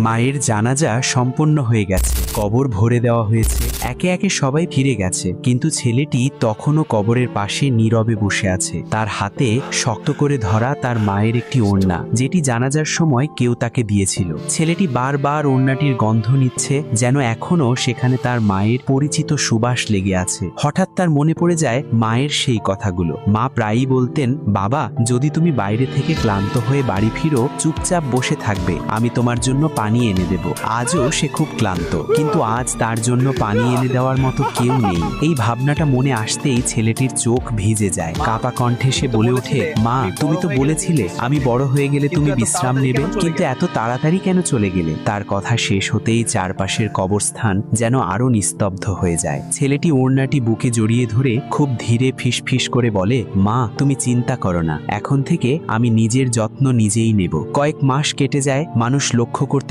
মায়ের জানাজা সম্পন্ন হয়ে গেছে, কবর ভরে দেওয়া হয়েছে, একে একে সবাই ফিরে গেছে, কিন্তু ছেলেটি তখনও কবরের পাশে নীরবে বসে আছে। তার হাতে শক্ত করে ধরা তার মায়ের একটি ওড়না, যেটি জানাজার সময় কেউ তাকে দিয়েছিল। ছেলেটি বারবার ওড়নাটির গন্ধ নিচ্ছে, যেন এখনো সেখানে তার মায়ের পরিচিত সুবাস লেগে আছে। হঠাৎ তার মনে পড়ে যায় মায়ের সেই কথাগুলো। মা প্রায়ই বলতেন, বাবা, যদি তুমি বাইরে থেকে ক্লান্ত হয়ে বাড়ি ফিরো, চুপচাপ বসে থাকবে, আমি তোমার জন্য পানি এনে দেব। আজও সে খুব ক্লান্ত, কিন্তু আজ তার জন্য পানি এনে দেওয়ার মতো কেউ নেই। এই ভাবনাটা মনে আসতেই ছেলেটির চোখ ভিজে যায়। কাপা কণ্ঠে সে বলে ওঠে, মা, তুমি তো বলেছিলে আমি বড় হয়ে গেলে তুমি বিশ্রাম নেবে, কিন্তু এত তাড়াতাড়ি কেন চলে গেলে? তার কথা শেষ হতেই চারপাশের কবরস্থান যেন আরো নিস্তব্ধ হয়ে যায়। ছেলেটি ওড়নাটি বুকে জড়িয়ে ধরে খুব ধীরে ফিসফিস করে বলে, মা, তুমি চিন্তা করো না, এখন থেকে আমি নিজের যত্ন নিজেই নেব। কয়েক মাস কেটে যায়, মানুষ লক্ষ্য করতে